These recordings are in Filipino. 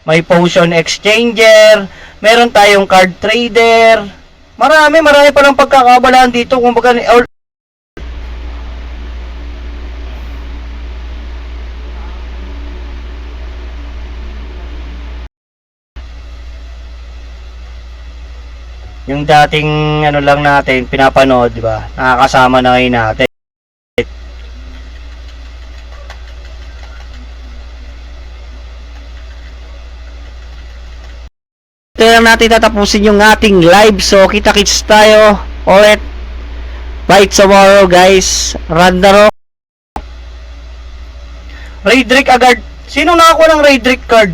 may potion exchanger, meron tayong card trader. Marami pa ng pagkakaabalahan dito. Kumbaga, yung dating ano lang natin pinapanood, di ba? Nakakasama na ngayon natin. Ito lang natin tatapusin yung ating live. So, kita-kits tayo ulit by tomorrow, guys. Ragnarok. Raidrick agad. Sino nakakuha ng Raidrick card?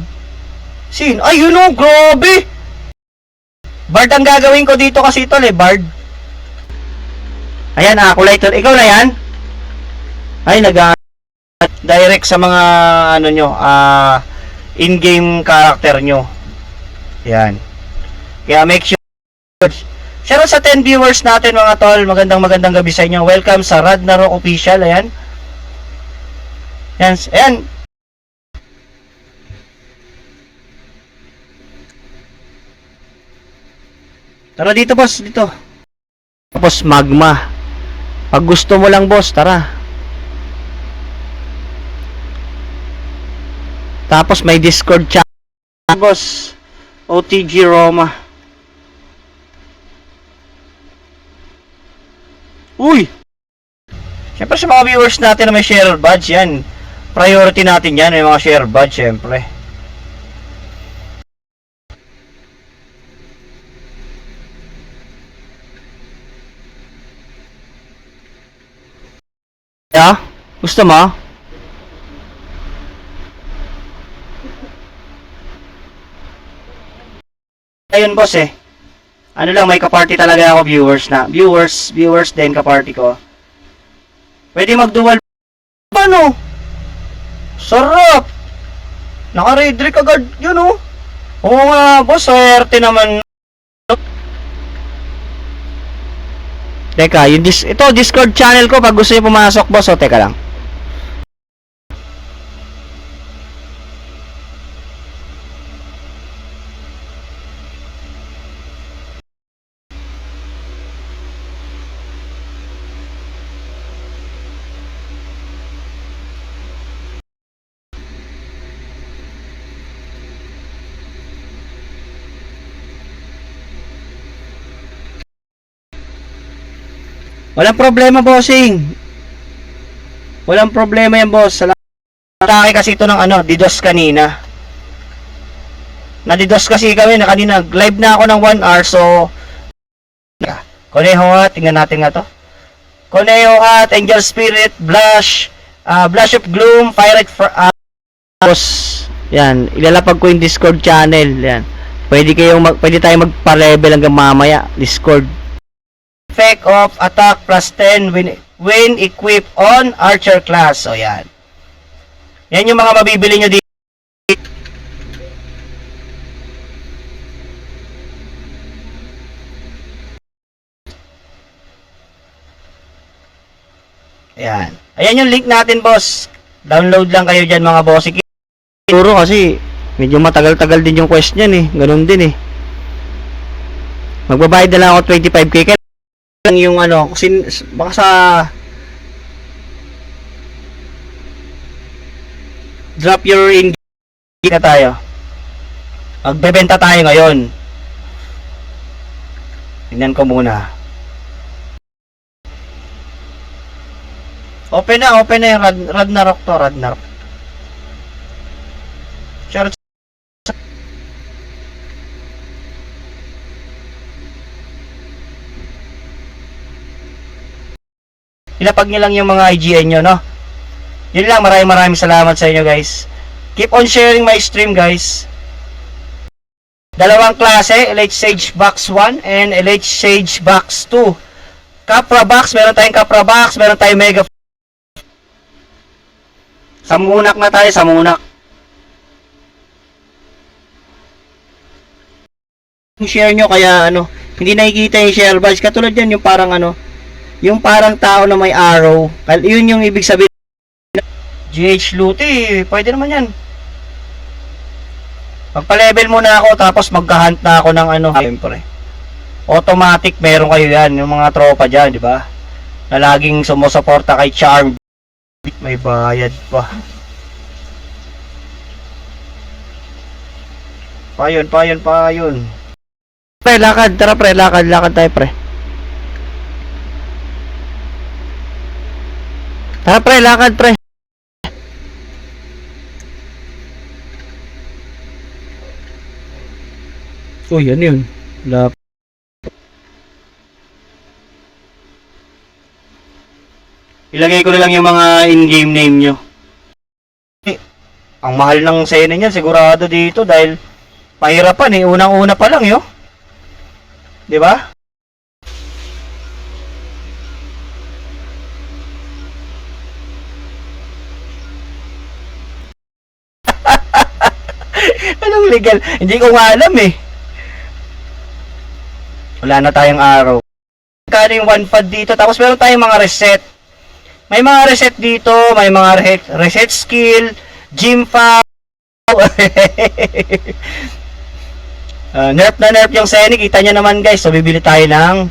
Sino? Ay, yun o, grabe! Bard ang gagawin ko dito kasi ito, Bard. Ayan, Acolyte. Ikaw na yan? Ay, direct sa mga, ano nyo, in-game character nyo. Yan. Kaya make sure. Shoutout sa 10 viewers natin mga tol. Magandang gabi sa inyo. Welcome sa Ragnarok Official. Ayan. Yan. Ayan. Tara dito boss. Dito. Tapos magma. Pag gusto mo lang boss. Tara. Tapos may Discord chat. Boss. OTG Roma. Uy! Siyempre sa mga viewers natin na may share badge yan. Priority natin yan. May mga share badge siyempre. Yeah? Gusto mo? Ayun boss eh. Ano lang, may kaparty talaga ako viewers na. Viewers din kaparty ko. Pwede mag-dual. Paano? Sarap! Naka-Raidrick agad yun oh. Oo nga boss, swerte naman. Teka, ito Discord channel ko pag gusto niyo pumasok boss, o teka lang. Walang problema bossing. Walang problema yan boss. Atake kasi ito ng ano, DDoS kanina. Na-DDoS kasi kami na kanina. Live na ako ng 1 hour so Conejo Hat, tingnan natin nga to. Conejo Hat, Angel Spirit, Blush, Blush of Gloom, Pirate boss. Yan, ilalapag ko yung Discord channel. Yan. Pwede tayong magpa-level hanggang mamaya. Discord. Effect of attack plus 10 when equipped on archer class. So yan. Yan yung mga mabibili nyo dito. Ayan. Ayan yung link natin boss. Download lang kayo dyan mga boss. Siguro kasi medyo matagal-tagal din yung question eh. Ganun din eh. Magbabayad na lang ako 25k. Yung ano, baka sa drop your in na tayo. Magbebenta tayo ngayon. Tingnan ko muna. Open na yung Ragnarok to, Ragnarok. Shoutout. Ilapag nyo lang yung mga IGN nyo, no? Yun lang, maraming salamat sa inyo, guys. Keep on sharing my stream, guys. Dalawang klase, LH Sage Box 1 and LH Sage Box 2. Capra Box, meron tayong Capra Box, meron tayong Mega. Samunak na tayo, samunak. Share nyo, kaya ano, hindi nakikita yung share badge. Katulad yan, yung parang ano, yung parang tao na may arrow. Yun yung ibig sabihin. GH Luti, pwede naman yan. Magpa-level muna ako tapos magka-hunt na ako ng ano, siyempre. Automatic meron kayo yan, yung mga tropa dyan, di ba? Na laging sumusuporta kay Charm. May bayad pa. Payon. Pre, lakad. Tara pre, lakad tayo pre. Tara pre, lakad pre. Uy, ano yun? Ilagay ko na lang yung mga in-game name nyo. Ang mahal ng sena niyan sigurado dito dahil pahirapan eh. Unang-una pa lang yun. Di ba? Anong legal? Hindi ko nga alam eh. Wala na tayong araw. Kano yung 1 FUD dito. Tapos meron tayong mga reset. May mga reset dito. May mga reset skill. Gym FUD. Nerf na nerf yung Seni. Kita nyo naman guys. So bibili tayo ng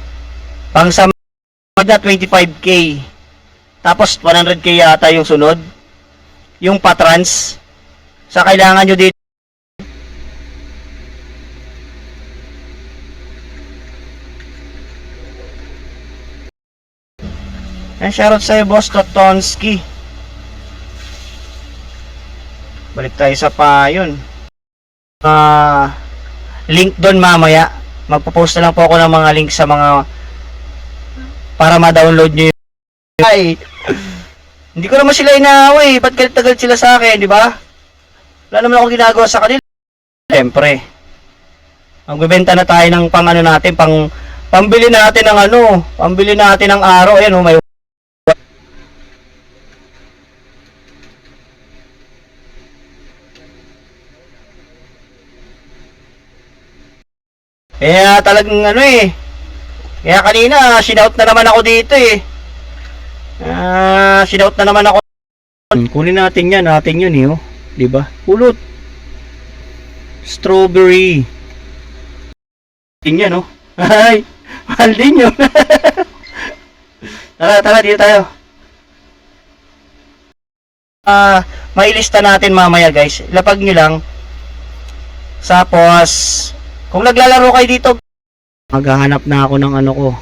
pang sa na 25k. Tapos 100k yata yung sunod. Yung patrans. Sa kailangan nyo dito. Shoutout sa'yo, Boss Totonski. Balik tayo sa payon. Link doon mamaya. Magpo-post na lang po ako ng mga link sa mga para ma-download nyo yung ay. Hindi ko naman sila inaaway. Ba't galit-galit sila sa akin, di ba? Wala naman ako ginagawa sa kanila. Siyempre. Magbebenta na tayo ng pang ano natin, pambili natin ng ano, pambili natin ng araw. Ayan, may kaya talagang ano eh. Kaya kanina, shinout na naman ako dito eh. Shinout na naman ako. Kunin natin yan eh, oh. Diba? Pulot. Strawberry. Tingnan, oh. Ay, mahal din yun. Tara, dito tayo. May lista natin mamaya guys. Lapag nyo lang. Tapos, kung naglalaro kayo dito, maghahanap na ako ng ano ko.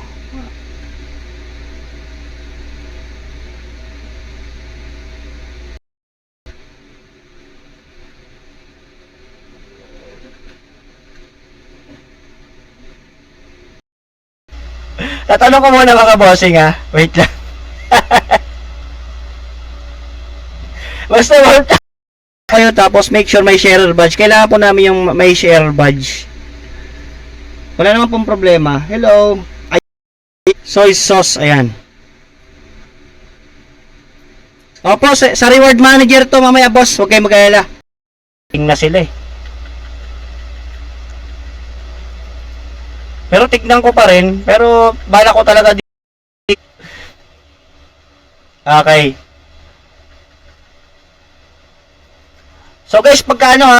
Tatanong ko muna mga bossing ha. Wait lang. Basta wala kayo tapos make sure may sharer badge. Kailangan po namin yung may sharer badge. Wala naman pong problema. Hello. Ay, soy sauce. Ayan. Opo, sa reward manager to mamaya boss. Huwag kayo mag-alala. Tingnan sila eh. Pero tignan ko pa rin. Pero bala ko talaga okay. So guys, pagkaano ha.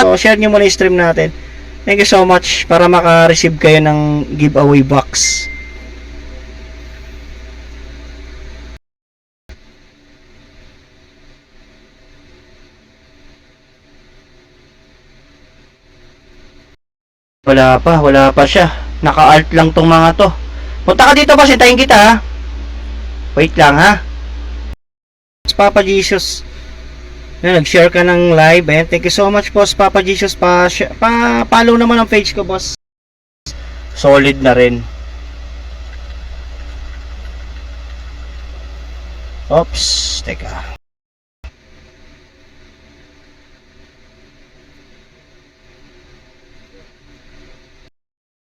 So share nyo muna yung stream natin. Thank you so much para maka-receive kayo ng giveaway box. Wala pa siya. Naka-alt lang tong mga to. Punta ka dito boss, hintayin kita ha. Wait lang ha. Papa Jesus. Nag-share ka ng live. Ayan, thank you so much boss Papa Jesus. Pa-follow naman ang page ko boss. Solid na rin. Oops, teka.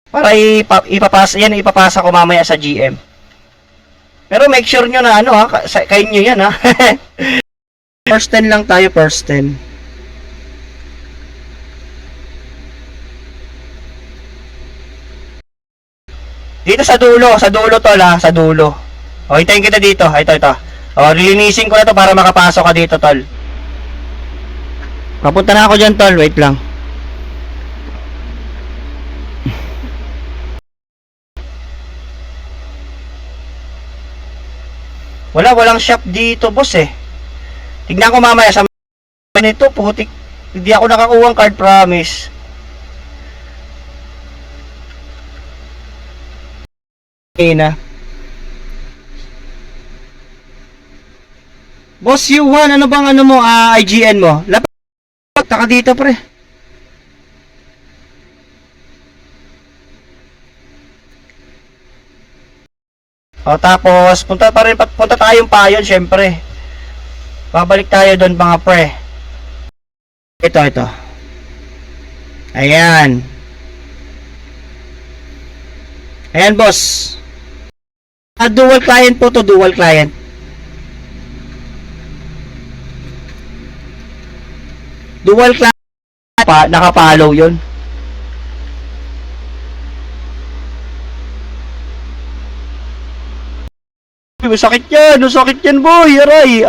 Para ipapasa ko mamaya sa GM. Pero make sure nyo na ano ha, kayo nyo yan ha. First 10 lang tayo, first 10. Dito sa dulo tol ha, sa dulo. O, hintayin kita dito, ito. O, lilinisin ko na to para makapasok ka dito tol. Papunta na ako dyan tol, wait lang. Walang shop dito, boss eh. Tignan ko mamaya sa nito, putik. Hindi ako nakakuha ng card, promise. Okay na. Boss Yuhan, ano bang ano mo, IGN mo? Lapag, taka dito pre. O tapos, punta tayong payon, syempre. Babalik tayo doon mga pre. Ito. Ayan. Ayan boss. Dual client po to, dual client. Dual client pa, nakapollow yun. Masakit yan boy, aray.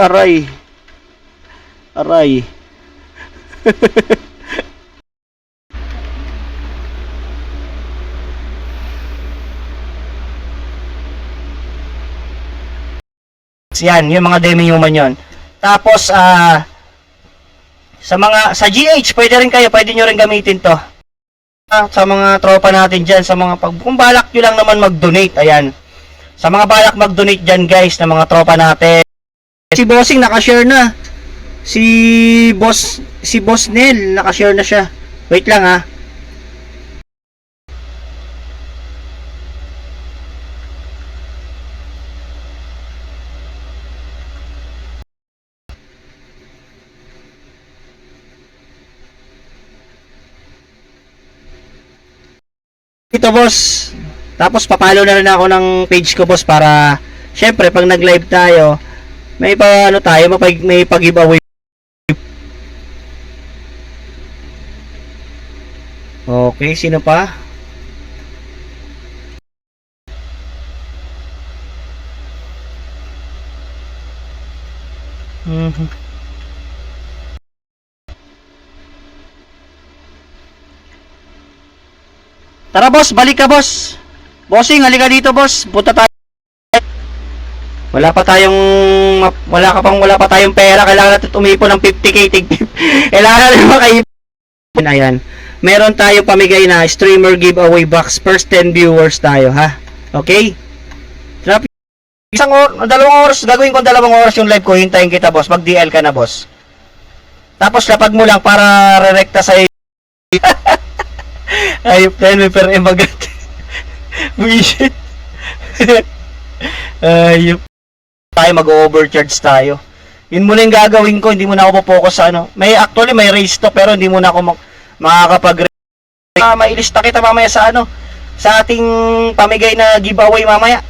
Yan, yung mga demi-human yon. Tapos, sa GH, pwede nyo rin gamitin to. Sa mga tropa natin dyan, kung balak nyo lang naman mag-donate, ayan. Sa mga balak mag-donate dyan guys, na mga tropa natin. Si Bossing nakashare na. Si Boss Nel, nakashare na siya. Wait lang ha. Ito boss. Tapos papalo na rin ako ng page ko boss para syempre pag nag-live tayo, may may pag-giveaway. Okay, sino pa? Tara boss, balik ka boss. Bossing, halika dito boss. Punta tayo. Wala pa tayong pera. Kailangan natin umipon ng 50k tig. Kailangan natin makaipon. Ayan. Meron tayong pamigay na streamer giveaway box. First 10 viewers tayo ha. Okay? Dalawang oras. Gagawin ko 2 oras yung live ko. Hintayin kita boss. Mag DL ka na boss. Tapos lapag mo lang para re-recta sa ayop na yun, may per emagat. Bullshit. Ayop. Tayo mag-overcharge tayo. Yun muna yung gagawin ko, hindi muna ako po-focus sa ano. May race to, pero hindi muna ako makakapag-race. Mailista kita mamaya sa ano, sa ating pamigay na giveaway mamaya.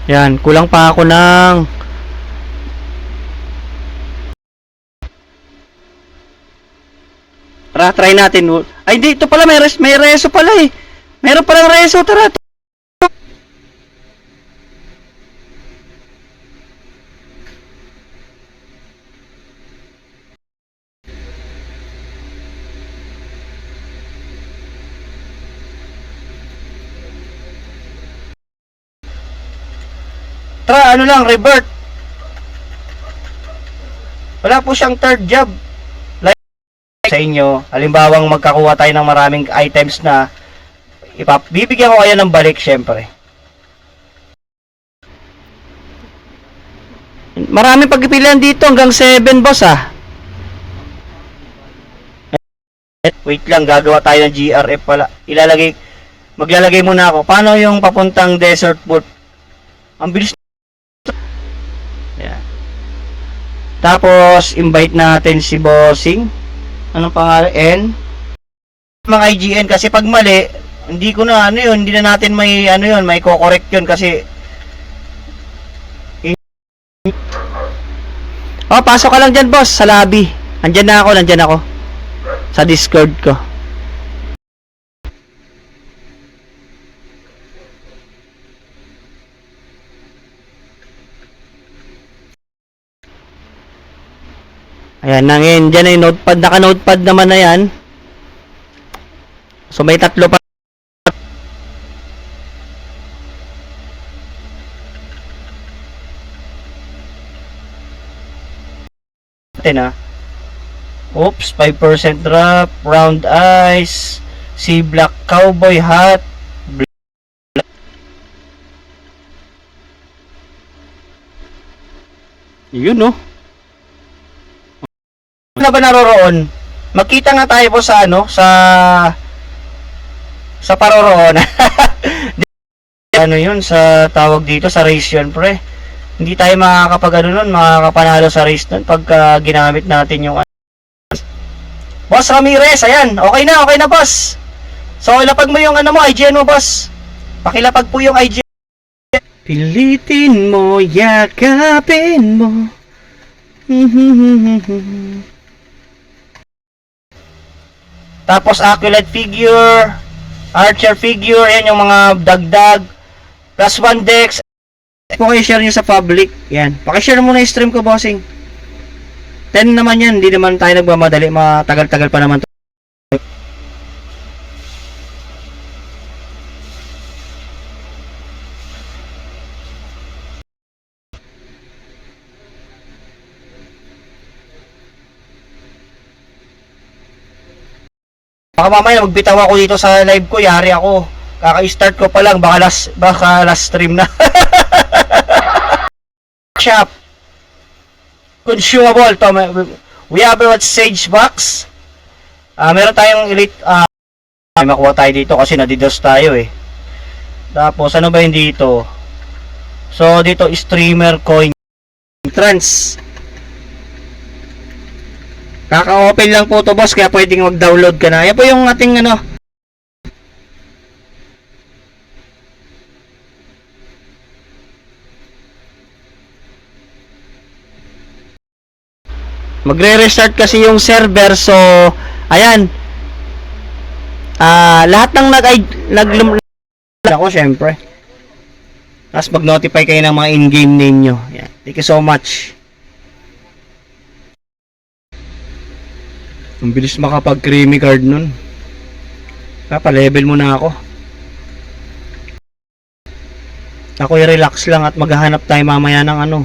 Yan, kulang pa ako ng try natin. Ay, hindi. Ito pala. May reso pala eh. Meron palang reso. Tara. Tara, ano lang. Revert. Wala po siyang third job. Sa inyo, halimbawang magkakuha tayo ng maraming items na bibigyan ko kayo ng balik syempre. Maraming pagpipilian dito hanggang 7 boss ah. Wait lang, gagawa tayo ng GRF pala. Maglalagay muna ako. Paano yung papuntang desert boat? Ang bilis. Yan. Tapos invite natin si Bossing. Anong pangalan? N? Mga IGN kasi pag mali, hindi na natin may may ko-correct yun kasi pasok ka lang dyan boss sa lobby. Nandyan ako sa Discord ko. Ayan, nangin. Diyan ay notepad. Naka-notepad naman na yan. So, may 3 pa. natin, ha. Oops, 5% drop, round eyes, sea black cowboy hat, yun, no? Ano ba naroroon? Magkita nga tayo po sa ano, sa paroroon. Ano yun, sa tawag dito, sa race yun, pre. Hindi tayo makakapag ano nun, makakapanalo sa race nun pagka ginamit natin yung Boss Ramirez, ayan, okay na boss. So, lapag mo yung ano mo, IGN mo, boss. Pakilapag po yung IGN. Pilitin mo, yakapin mo. Tapos Aquilite figure, Archer figure, yan yung mga dagdag. Plus 1 decks. Pakishare nyo sa public. Yan. Pakishare mo na yung stream ko, bossing. 10 naman yan. Hindi naman tayo nagmamadali. Matagal-tagal pa naman to. Baka mamaya magbitaw ako dito sa live ko. Yari ako. Kaka-start ko pa lang. Baka last stream na. Shop. Consumable. To, we have a Sage box. Meron tayong elite. Makuha tayo dito kasi nadidos tayo eh. Tapos ano ba yung dito? So dito streamer coin trans. Kaka-open lang po to, boss, kaya pwedeng mag-download ka na. Yan po yung ating ano. Magre-restart kasi yung server, so ayan. Lahat ng ako syempre. Tapos mag-notify kayo ng mga in-game name nyo. Yan. Thank you so much. Ang bilis makapag-creamy card nun. Level mo na ako. Ako i-relax lang at maghahanap tayo mamaya ng ano.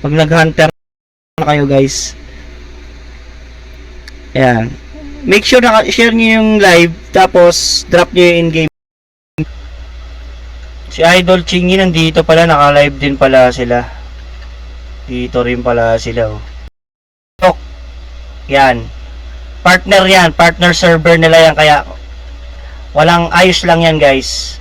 Pag nag-hunter na kayo, guys. Ayan. Make sure na share nyo yung live. Tapos drop nyo yung in-game. Si Idol Chingy nandito pala. Naka-live din pala sila. Dito rin pala sila, oh. Yan. Partner yan. Partner server nila yan. Kaya walang ayos lang yan, guys.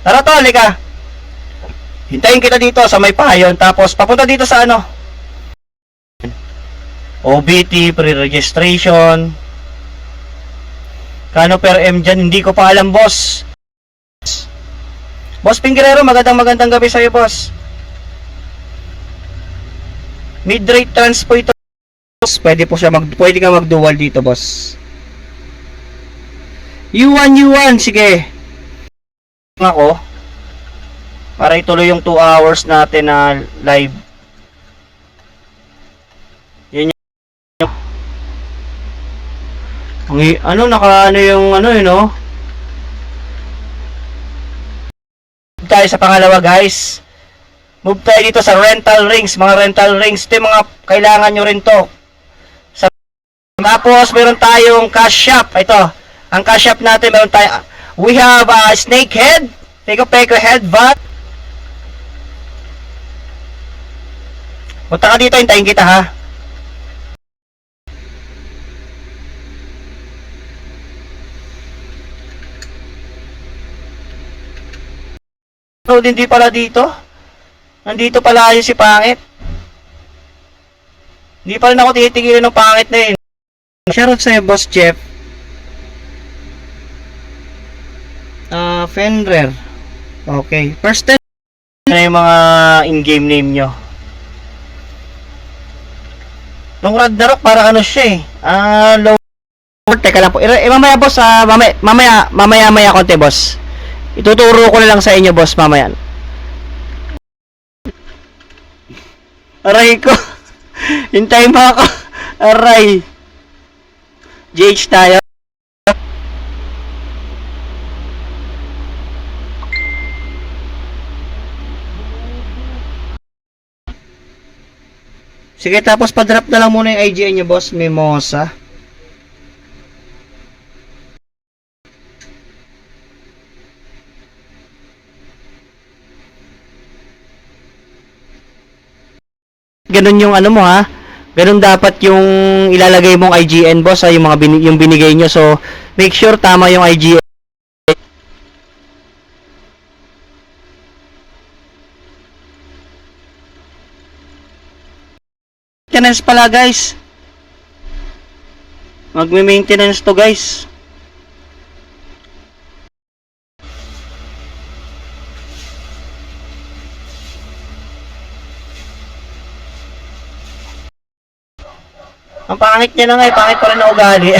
Tara to, halika. Hintayin kita dito sa may payon. Tapos papunta dito sa ano, OBT, pre-registration. Kano per M dyan? Hindi ko pa alam, boss. Boss Pingrero, magandang gabi sa'yo, boss. Mid-rate transpo ito. Pwede po siya pwede ka mag-dual dito, boss. U1, sige. Ako. Para ituloy yung 2 hours natin na live. Yan yung ano, naka-ano yung ano yun, no? Tayo sa pangalawa, guys. Move tayo dito sa rental rings. Mga rental rings. Ito yung mga kailangan nyo rin to. Tapos, meron tayong cash shop. Ito. Ang cash shop natin, meron tayo. We have a snake head. Peko head, vat. Punta ka dito, hintayin kita, ha? So, hindi pala dito. Nandito pala yung si Pangit. Hindi pala na ako titigilan ng Pangit na yun. Shoutout sa'yo, Boss Jeff. Fenrir. Okay. First 10 na yung mga in-game name nyo. Nung Ragnarok, para ano siya eh. Low. Teka lang po. Mamaya, boss. Mamaya konti, boss. Ituturo ko na lang sa inyo, boss, mamaya. Aray ko. Hintay mo ako. Aray. GH tayo. Sige, tapos pa-drop na lang muna yung IGN nyo, boss. Mimosa. Ganun yung ano mo ha. Ganun dapat yung ilalagay mong IGN, boss, ha, yung mga yung binigay nyo. So, make sure tama yung IGN. Maintenance pala, guys. Magme-maintenance to, guys. Ang pangit niya na nga, pangit pa rin na ugali.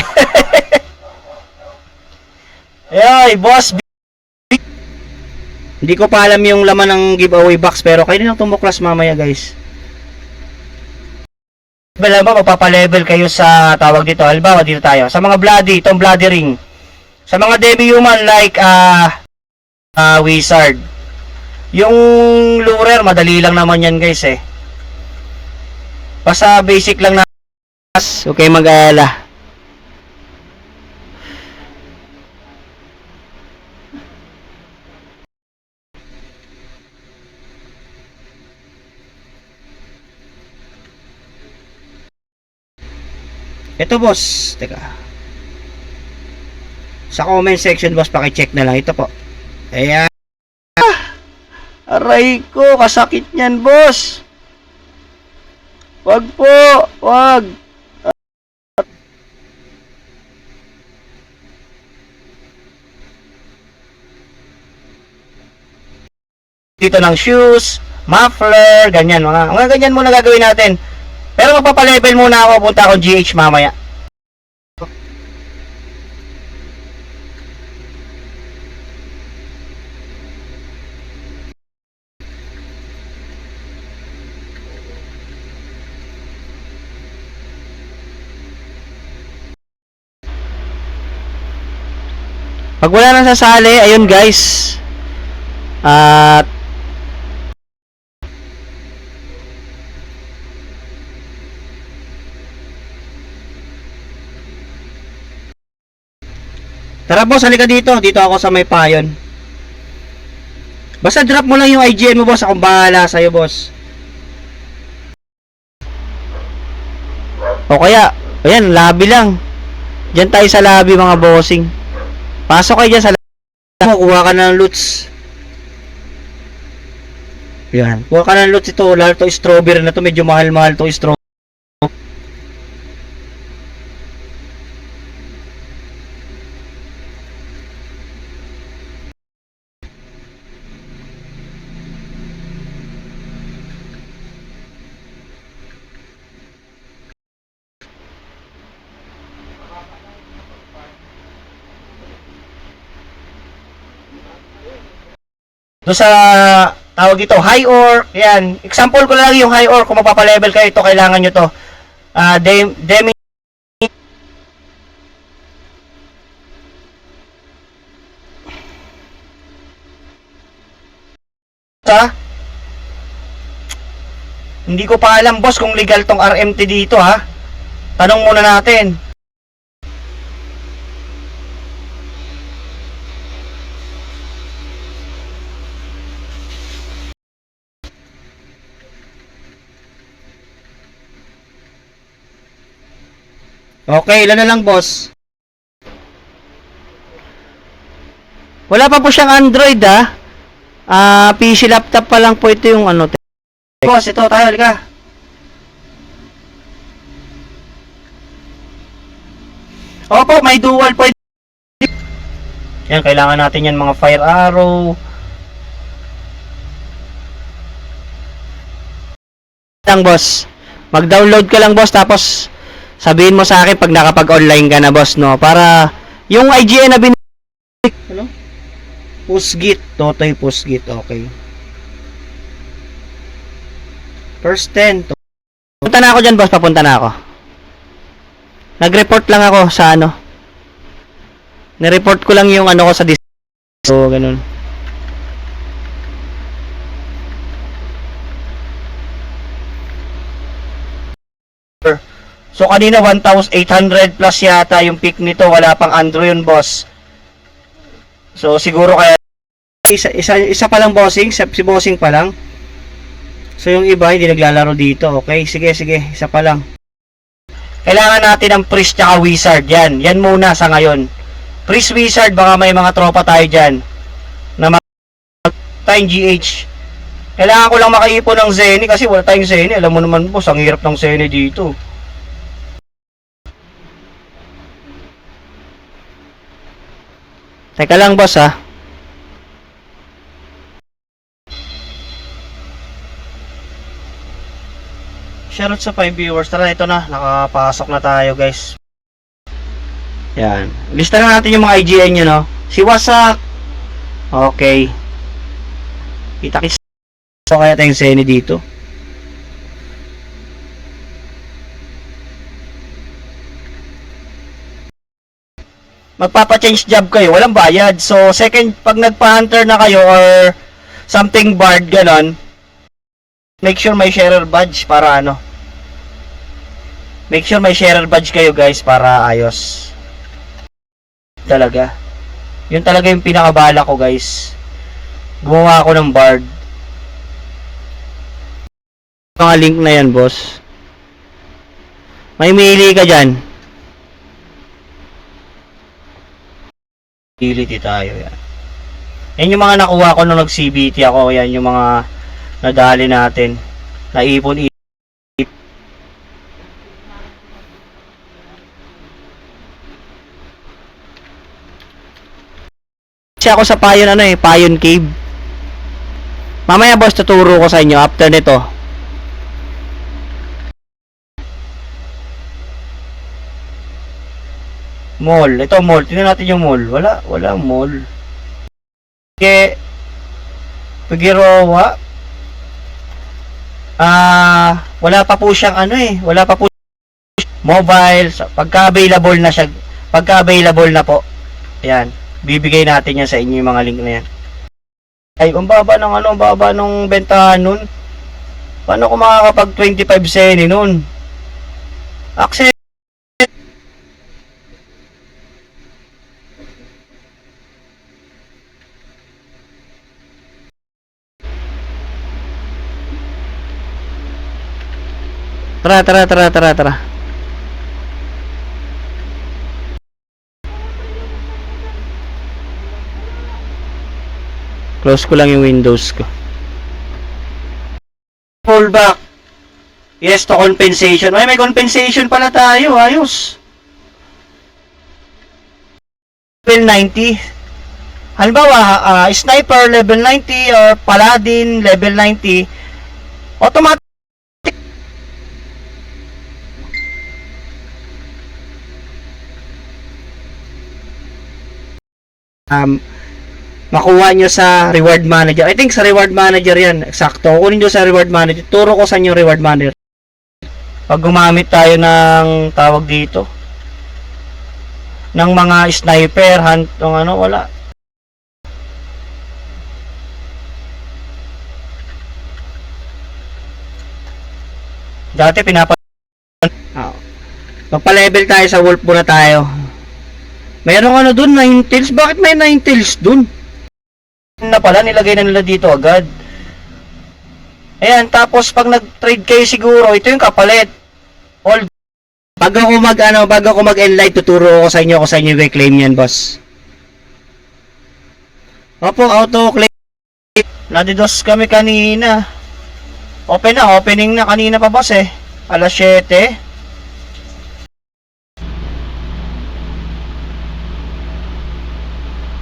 Ay, boss. Hindi ko pa alam yung laman ng giveaway box, pero kayo lang tumuklas mamaya, guys. Halimbawa, magpapa-level kayo sa tawag dito. Halimbawa, dito tayo. Sa mga bloody, itong bloody ring. Sa mga demi-human like wizard. Yung lurer, madali lang naman yan, guys, eh. Basta basic lang na. Okay, mag-alala. Ito, boss. Teka. Sa comment section, boss, paki-check na lang. Ito po. Ayan. Aray ko, kasakit niyan, boss. Wag po. Wag. Dito ng shoes, muffler, ganyan. Mga ganyan muna gagawin natin. Pero magpapa-level muna ako, punta akong GH mamaya. Pag wala nang sasali, ayun guys. At tara, boss, halika dito. Dito ako sa may payon. Basta drop mo lang yung IGN mo, boss. Akong bahala sa'yo, boss. O kaya, ayan, lobby lang. Diyan tayo sa lobby, mga bossing. Pasok kayo dyan sa lobby. Kuha ka ng loots. Yan. Kuha ka ng loots ito. Lalo to strawberry na to. Medyo mahal-mahal to strawberry. Doon sa tawag ito, high ore, yan. Example ko lang yung high ore, kung magpapa-level kayo, ito kailangan nyo to. Demi hindi ko pa alam, boss, kung legal tong RMT dito, ha. Tanong muna natin. Okay, ilan na lang, boss? Wala pa po siyang Android, ha. PC laptop pa lang po ito yung ano. Boss, ito tayo, halika. Opo, may dual po. Yan, kailangan natin yan, mga fire arrow. Lang, boss. Mag-download ka lang, boss, tapos sabihin mo sa akin pag nakapag-online ka na, boss, no? Para yung IGN na ano? Pusgit, Totoy Pusgit, okay. First 10. Punta na ako dyan, boss, papunta na ako. Nag-report lang ako sa ano. Nireport ko lang yung ano ko sa so, ganun. So kanina 1,800 plus yata yung peak nito, wala pang Andro yun, boss. So siguro kaya isa pa lang bossing, si bossing pa lang. So yung iba hindi naglalaro dito. Okay, sige, isa pa lang. Kailangan natin ng priest tsaka wizard. Yan muna sa ngayon. Priest, wizard, baka may mga tropa tayo dyan na tayong GH. Kailangan ko lang makaipon ng Zenny kasi wala tayong Zenny. Alam mo naman, boss, ang hirap ng Zenny dito. Teka lang, boss, ha. Shoutout sa 5 viewers. Tara, ito na. Nakapasok na tayo, guys. Yan. Lista na natin yung mga IGN nyo, no? Si Wasak. Okay. Kita-kits. So, kaya tayong Zenny dito. Magpapa-change job kayo, walang bayad. So, second, pag nagpa-hunter na kayo or something bard, ganon, make sure may sharer badge para ano. Make sure may sharer badge kayo, guys, para ayos. Talaga. Yun talaga yung pinakabala ko, guys. Gumawa ako ng bard. Mga link na yan, boss. May mili ka dyan. Utility tayo, yan. Yan yung mga nakuha ko nung nag-CBT ako. Yan yung mga nadali natin. Naipon. Kasi ako sa Payon, Payon Cave. Mamaya, boss, tuturo ko sa inyo after nito. Mall. Ito mall. Tingnan natin yung mall. Wala mall. Okay. Figueroa. Wala pa po siyang wala pa po mobile. Pagka-available na siya. Pagka-available na po. Ayan. Bibigay natin yan sa inyo yung mga link na yan. Ay, ang baba ng ang baba ng bentahan nun. Paano ko makakapag 25 Zenny nun? Access. Tara. Close ko lang yung windows ko. Pullback. Yes to compensation. Ay, may compensation pala tayo. Ayos. Level 90. Halimbawa, sniper level 90 or paladin level 90. Automatic. Makuha nyo sa reward manager. I think sa reward manager yan. Eksakto. Kunin nyo sa reward manager. Turo ko sa inyo reward manager. Pag gumamit tayo ng tawag dito ng mga sniper hunt wala. Dati magpa-level tayo sa wolf muna tayo. Mayroong dun, 9 tails. Bakit may 9 tails dun? Na pala, nilagay na nila dito agad. Ayan, tapos pag nag-trade kayo siguro, ito yung kapalit. All. Bago ako mag-enlight, tuturo ko sa inyo i-claim yan, boss. Opo, auto-claim. Nadidos kami kanina. Opening na kanina pa, boss, alas 7.